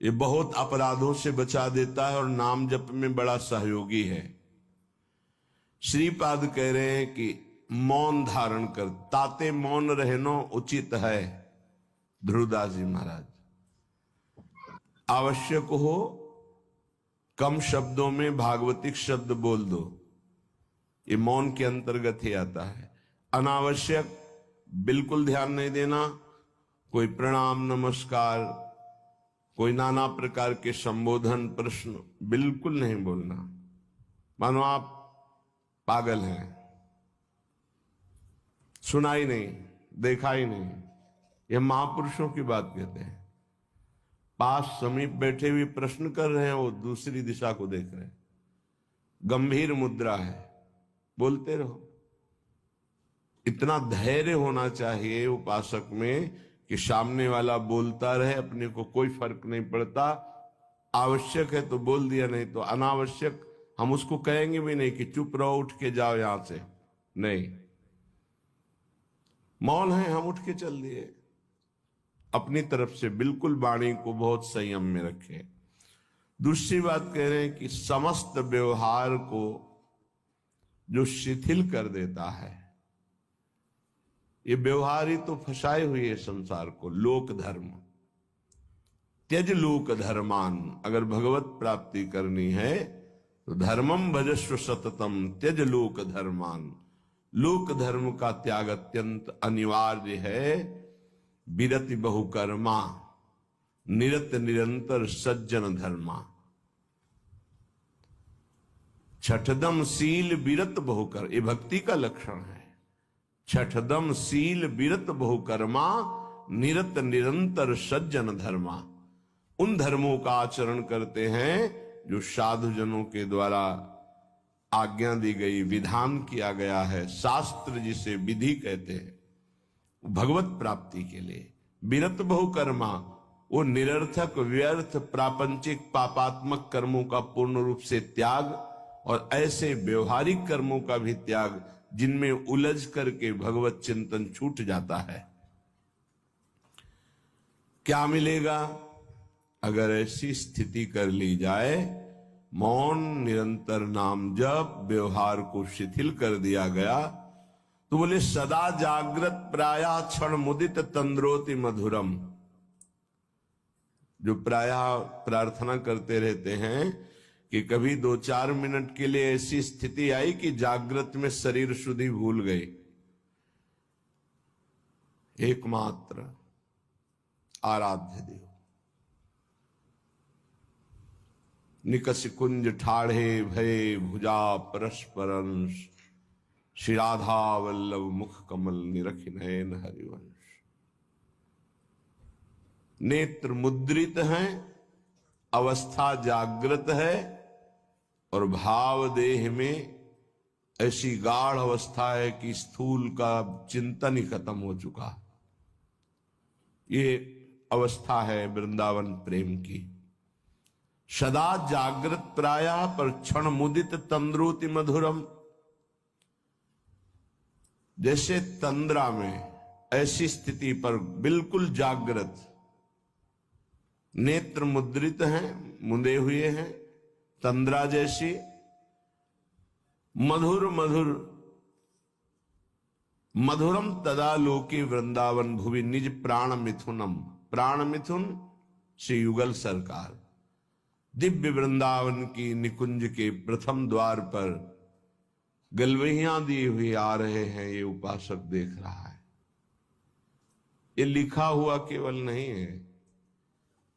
ये बहुत अपराधों से बचा देता है और नाम जप में बड़ा सहयोगी है। श्रीपाद कह रहे हैं कि मौन धारण कर, ताते मौन रहनो उचित है। ध्रुवदास जी महाराज, आवश्यक हो कम शब्दों में भागवतिक शब्द बोल दो, ये मौन के अंतर्गत ही आता है। अनावश्यक बिल्कुल ध्यान नहीं देना, कोई प्रणाम नमस्कार, कोई नाना प्रकार के संबोधन प्रश्न बिल्कुल नहीं बोलना, मानो आप पागल हैं, सुना ही नहीं, देखा ही नहीं। यह महापुरुषों की बात कहते हैं। पास समीप बैठे हुए प्रश्न कर रहे हैं, वो दूसरी दिशा को देख रहे हैं, गंभीर मुद्रा है, बोलते रहो। इतना धैर्य होना चाहिए उपासक में कि सामने वाला बोलता रहे, अपने को कोई फर्क नहीं पड़ता। आवश्यक है तो बोल दिया, नहीं तो अनावश्यक हम उसको कहेंगे भी नहीं कि चुप रहो, उठ के जाओ यहां से, नहीं। मौन है, हम उठ के चल दिए। अपनी तरफ से बिल्कुल वाणी को बहुत संयम में रखें। दूसरी बात कह रहे हैं कि समस्त व्यवहार को जो शिथिल कर देता है, ये व्यवहार ही तो फंसाए हुए है संसार को। लोक धर्म, त्यज लोक धर्मान, अगर भगवत प्राप्ति करनी है तो धर्मम भजस्व सततम त्यज लोक धर्मान। लोक धर्म का त्याग अत्यंत अनिवार्य है। विरति बहुकर्मा निरत निरंतर सज्जन धर्मा। छठदम शील विरत बहुकर, ये भक्ति का लक्षण है। छठदम शील विरत बहुकर्मा निरत निरंतर सज्जन धर्मा। उन धर्मों का आचरण करते हैं जो साधुजनों के द्वारा आज्ञा दी गई, विधान किया गया है। शास्त्र जिसे विधि कहते हैं, भगवत प्राप्ति के लिए। विरत बहुकर्मा, वो निरर्थक व्यर्थ प्रापंचिक पापात्मक कर्मों का पूर्ण रूप से त्याग, और ऐसे व्यवहारिक कर्मों का भी त्याग जिनमें उलझ करके भगवत चिंतन छूट जाता है। क्या मिलेगा अगर ऐसी स्थिति कर ली जाए? मौन, निरंतर नाम जप, व्यवहार को शिथिल कर दिया गया तो बोले सदा जागृत प्राया क्षण मुदित तंद्रोति मधुरम। जो प्रायः प्रार्थना करते रहते हैं कि कभी 2-4 मिनट के लिए ऐसी स्थिति आई कि जागृत में शरीर शुद्धि भूल गई। एकमात्र आराध्य देव, निकष कुंज ठाढ़े भये भुजा परस्परंश, श्री राधा वल्लभ मुख कमल निरखि नयन हरिवंश। नेत्र मुद्रित हैं, अवस्था जागृत है, और भाव देह में ऐसी गाढ़ अवस्था है कि स्थूल का चिंतन ही खत्म हो चुका। ये अवस्था है वृंदावन प्रेम की। सदा जागृत प्राया पर क्षण मुदित तंद्रोति मधुरम। जैसे तंद्रा में, ऐसी स्थिति पर बिल्कुल जागृत, नेत्र मुद्रित हैं, मुंदे हुए हैं, तंद्रा जैसी, मधुर मधुर मधुरम तदा लोके वृंदावन भुवि निज प्राण मिथुनम। प्राण मिथुन श्री युगल सरकार दिव्य वृंदावन की निकुंज के प्रथम द्वार पर गलवहियां दिए हुए आ रहे हैं। ये उपासक देख रहा है। ये लिखा हुआ केवल नहीं है,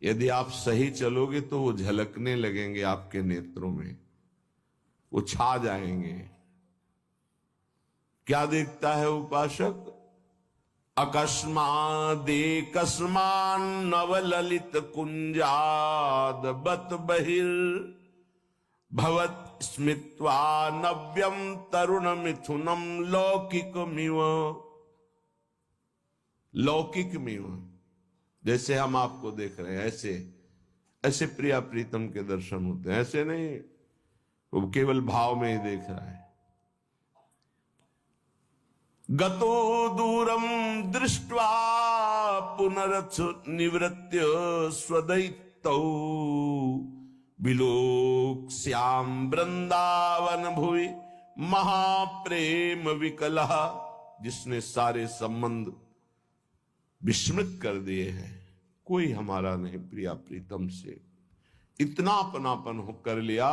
यदि आप सही चलोगे तो वो झलकने लगेंगे आपके नेत्रों में, वो छा जाएंगे। क्या देखता है उपासक? अकस्मादेकस्मान नवललित कुंजाद बत बहिर भवत स्मित्वा नव्यम तरुण मिथुनम लौकिकमिव। लौकिकमिव, जैसे हम आपको देख रहे हैं ऐसे ऐसे प्रिया प्रीतम के दर्शन होते हैं। ऐसे नहीं, वो केवल भाव में ही देख रहा है। गतो दूरम दृष्ट्वा पुनरथ निवृत्य तौ बिलोक श्याम वृंदावन भुवि महाप्रेम विकलः, जिसने सारे संबंध विस्मृत कर दिए हैं, कोई हमारा नहीं प्रिया प्रीतम से, इतना अपनापन कर लिया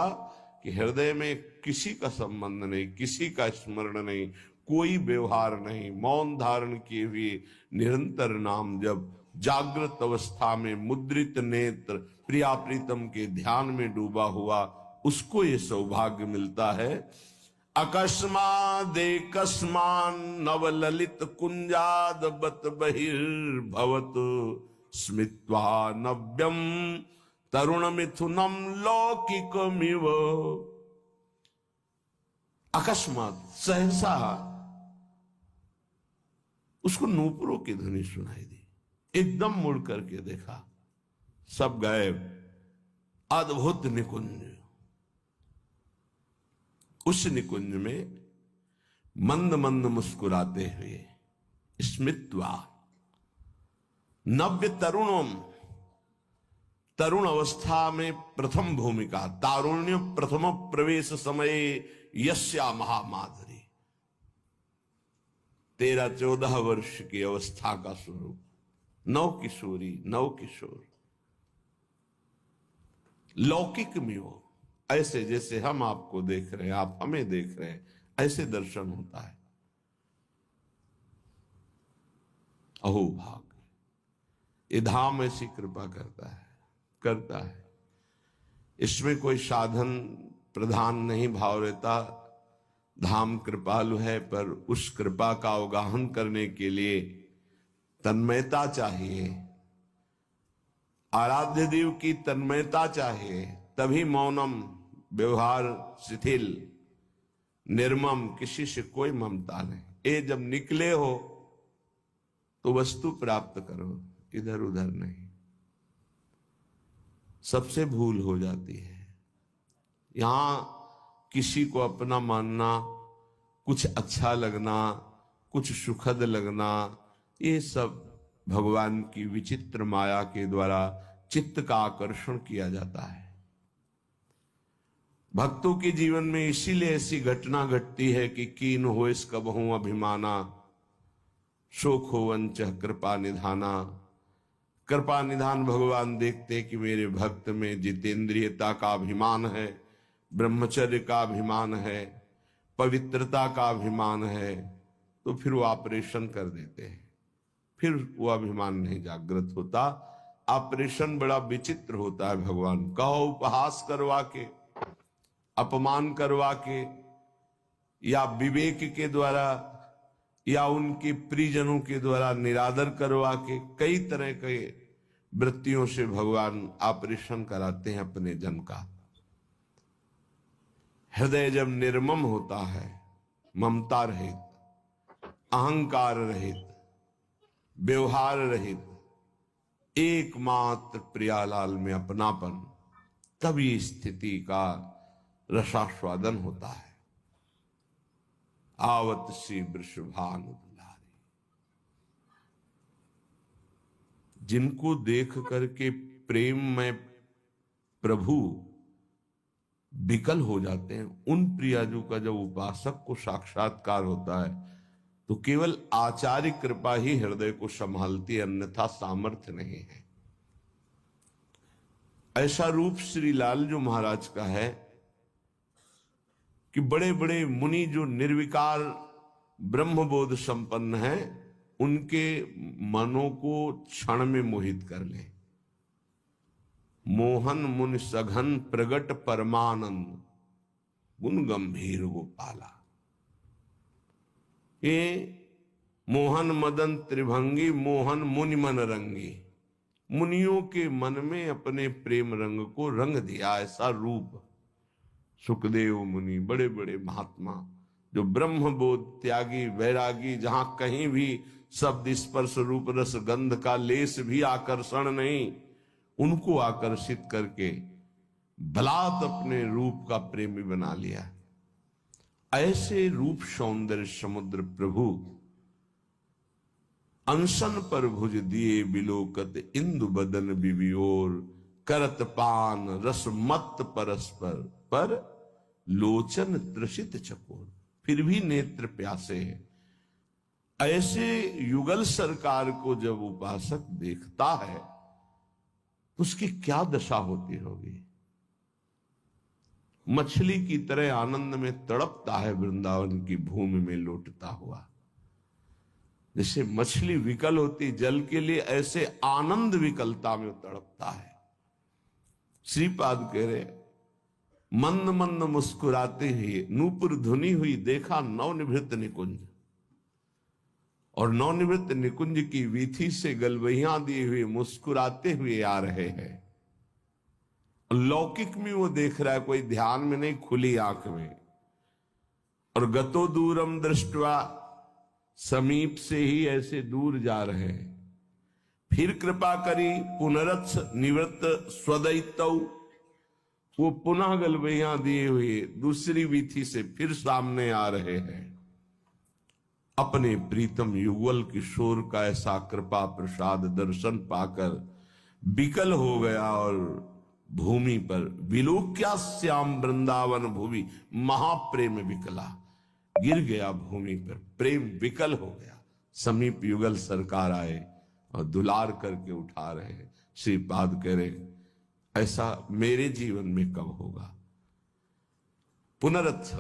कि हृदय में किसी का संबंध नहीं, किसी का स्मरण नहीं, कोई व्यवहार नहीं, मौन धारण किए हुए निरंतर नाम जब, जागृत अवस्था में मुद्रित नेत्र प्रिया प्रीतम के ध्यान में डूबा हुआ, उसको ये सौभाग्य मिलता है। अकस्मादेकस्मान नवललित कुंजाद बत बहिर्भवत स्मित्वा नव्यम तरुण मिथुनम लौकिकमिव। अकस्मात सहसा उसको नूपुरों की ध्वनि सुनाई दी, एकदम मुड़ करके देखा, सब गायब, अद्भुत निकुंज। उस निकुंज में मंद मंद मुस्कुराते हुए स्मित्वा नव्य तरुणम, तरुण अवस्था में प्रथम भूमिका, तारुण्य प्रथम प्रवेश समय यस्या महामाधुरी, 13-14 वर्ष की अवस्था का स्वरूप, नव किशोरी, नव किशोर, लौकिक में हो, ऐसे जैसे हम आपको देख रहे हैं, आप हमें देख रहे हैं, ऐसे दर्शन होता है। अहो भाग, ये धाम ऐसी कृपा करता है। इसमें कोई साधन प्रधान नहीं भाव रहता, धाम कृपालु है, पर उस कृपा का अवगाहन करने के लिए तन्मयता चाहिए, आराध्य देव की तन्मयता चाहिए, तभी मौनम, व्यवहार शिथिल, निर्मम, किसी से कोई ममता नहीं। ये जब निकले हो तो वस्तु प्राप्त करो, इधर उधर नहीं। सबसे भूल हो जाती है, यहां किसी को अपना मानना, कुछ अच्छा लगना, कुछ सुखद लगना, ये सब भगवान की विचित्र माया के द्वारा चित्त का आकर्षण किया जाता है। भक्तों के जीवन में इसीलिए ऐसी घटना घटती है कि कीन हो इस कबहू अभिमाना, शोक हो वंच कृपा निधाना। कृपा निधान भगवान देखते कि मेरे भक्त में जितेंद्रियता का अभिमान है, ब्रह्मचर्य का अभिमान है, पवित्रता का अभिमान है, तो फिर वो ऑपरेशन कर देते हैं, फिर वो अभिमान नहीं जागृत होता। ऑपरेशन बड़ा विचित्र होता है भगवान, कहो उपहास करवा के, अपमान करवा के, या विवेक के द्वारा, या उनके प्रियजनों के द्वारा निरादर करवा के, कई तरह के वृत्तियों से भगवान ऑपरेशन कराते हैं अपने जन का। हृदय जब निर्मम होता है, ममता रहित, अहंकार रहित, व्यवहार रहित, एकमात्र प्रियालाल में अपनापन, तभी स्थिति का रसास्वादन होता है। आवत सी वृषभानु दुलारी, जिनको देख करके प्रेम में प्रभु विकल हो जाते हैं, उन प्रियाजू का जब उपासक को साक्षात्कार होता है तो केवल आचार्य कृपा ही हृदय को संभालती है, अन्यथा सामर्थ्य नहीं है। ऐसा रूप श्री लालजू महाराज का है कि बड़े बड़े मुनि जो निर्विकार ब्रह्मबोध संपन्न हैं, उनके मनों को क्षण में मोहित कर ले। मोहन मुनि सघन प्रगट परमानंद, गुण गंभीर गोपाला। ये मोहन मदन त्रिभंगी, मोहन मुनि मन रंगी, मुनियों के मन में अपने प्रेम रंग को रंग दिया। ऐसा रूप सुखदेव मुनि, बड़े बड़े महात्मा जो ब्रह्मबोध त्यागी, वैरागी, जहां कहीं भी शब्द स्पर्श रूप रस गंध का लेस भी आकर्षण नहीं, उनको आकर्षित करके बलात् अपने रूप का प्रेमी बना लिया। ऐसे रूप सौंदर्य समुद्र प्रभु अनशन पर भुज दिए बिलोकत इंदु बदन बिबियोर, करत पान रस मत परस्पर, पर लोचन त्रसित चकोर, फिर भी नेत्र प्यासे हैं। ऐसे युगल सरकार को जब उपासक देखता है उसकी क्या दशा होती होगी। मछली की तरह आनंद में तड़पता है वृंदावन की भूमि में लौटता हुआ। जैसे मछली विकल होती जल के लिए, ऐसे आनंद विकलता में तड़पता है। श्रीपाद कह रहे, मंद मंद मुस्कुराते हुए नूपुर धुनी हुई देखा नवनिवृत्त निकुंज, और नवनिवृत्त निकुंज की वीथी से गलवहियां दिए हुए मुस्कुराते हुए आ रहे हैं। लौकिक में वो देख रहा है, कोई ध्यान में नहीं, खुली आंख में। और गतो दूरम दृष्टवा, समीप से ही ऐसे दूर जा रहे हैं। फिर कृपा करी पुनरत्स निवृत्त स्वदैतौ, वो पुनः गलवहियां दिए हुए दूसरी वीथी से फिर सामने आ रहे हैं। अपने प्रीतम युगल किशोर का ऐसा कृपा प्रसाद दर्शन पाकर विकल हो गया और भूमि पर विलोक्या श्याम वृंदावन भूमि, महाप्रेम विकला, गिर गया भूमि पर, प्रेम विकल हो गया। समीप युगल सरकार आए और दुलार करके उठा रहे हैं। श्रीपाद कह रहे, ऐसा मेरे जीवन में कब होगा। पुनरत्थ,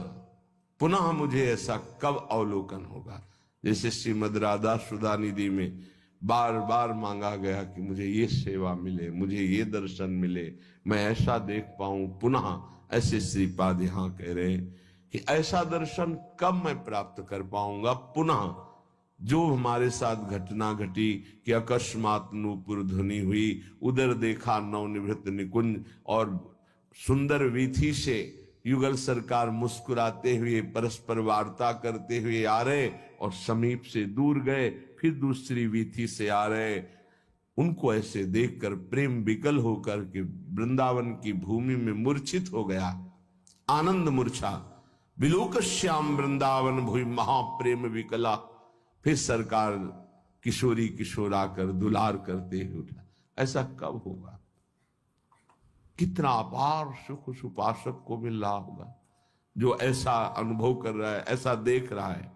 पुनः मुझे ऐसा कब अवलोकन होगा। जैसे श्रीमद राधा सुधा निधि में बार बार मांगा गया कि मुझे ये सेवा मिले, मुझे ये दर्शन मिले, मैं ऐसा देख पाऊं पुनः। ऐसे श्रीपाद यहां कह रहे हैं कि ऐसा दर्शन कब मैं प्राप्त कर पाऊंगा पुनः। जो हमारे साथ घटना घटी कि अकस्मात नूपुर ध्वनि हुई, उधर देखा नवनिवृत्त निकुंज, और सुंदर वीथी से युगल सरकार मुस्कुराते हुए परस्पर वार्ता करते हुए आ रहे, और समीप से दूर गए, फिर दूसरी वीथी से आ रहे। उनको ऐसे देखकर प्रेम विकल होकर के वृंदावन की भूमि में मूर्छित हो गया। आनंद मूर्छा, विलोक श्याम वृंदावन भूमि महाप्रेम विकला। फिर सरकार किशोरी किशोर आकर दुलार करते हुए उठा। ऐसा कब होगा। कितना अपार सुख उस उपासक को मिल रहा होगा जो ऐसा अनुभव कर रहा है, ऐसा देख रहा है।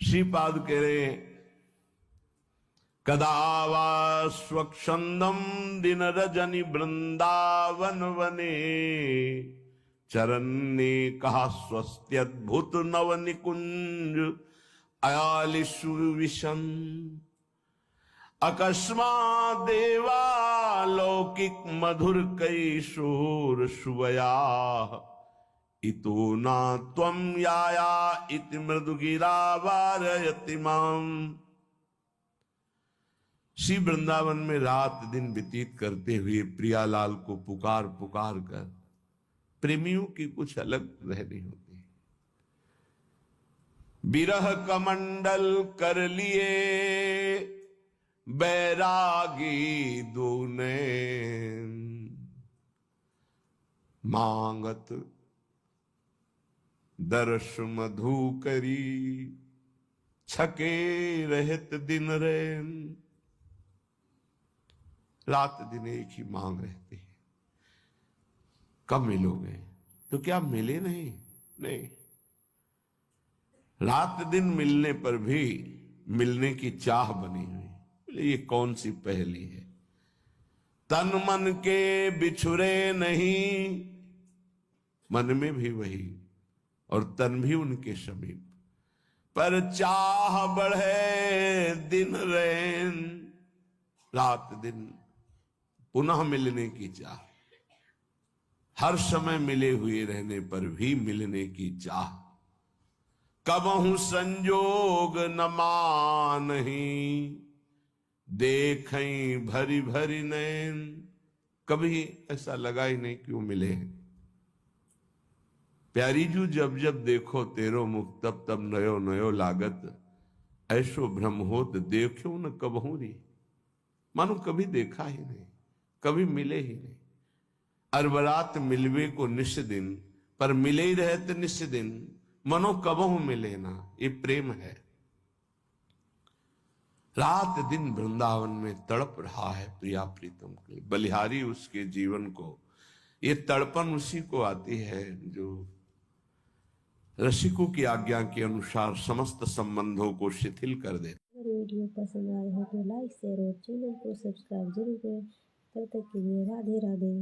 श्रीपाद कह रहे, कदा वा स्वच्छंदम दिन रजनी वृंदावन वने, चरण ने कहा स्वस्त्यद्भुत नव निकुंज अयालिशु विशन, अकस्मात् देवा लौकिक मधुर कैशोर शुभया, इतो ना त्वं याया इति मृदुगिरा वारयति माम। श्री वृंदावन में रात दिन व्यतीत करते हुए प्रियालाल को पुकार पुकार कर, प्रेमियों की कुछ अलग रहनी होती। बिरह कमंडल कर लिए बैरागी दूने, मांगत दर्श मधु करी, छके रहत दिन रैन। रात दिन एक ही मांग रहती है, कब मिलोगे। तो क्या मिले नहीं? नहीं, रात दिन मिलने पर भी मिलने की चाह बनी हुई। ये कौन सी पहेली है। तन मन के बिछुरे नहीं, मन में भी वही और तन भी उनके समीप, पर चाह बढ़े दिन रैन। रात दिन पुनः मिलने की चाह, हर समय मिले हुए रहने पर भी मिलने की चाह। कबहू संजोग न मानही, देखें भरी भरी नैन। कभी ऐसा लगा ही नहीं कि वो मिले हैं। प्यारी जू जब जब देखो तेरो मुख, तब तब नयो नयो लागत। ऐसो भ्रम होत देखो न कबहू री। मानो कभी देखा ही नहीं, कभी मिले ही नहीं। अरबरात मिलवे को निश दिन, पर मिले ही रहते निश दिन। मनो कबहू मिले ना, ये प्रेम है। रात दिन वृंदावन में तड़प रहा है प्रिया प्रीतम के लिए। बलिहारी उसके जीवन को, ये तड़पन उसी को आती है जो रसिकों की आज्ञा के अनुसार समस्त संबंधों को शिथिल कर दे। अगर वीडियो पसंद आए हो तो लाइक शेयर और चैनल को सब्सक्राइब जरूर करें। तब तक के लिए राधे राधे।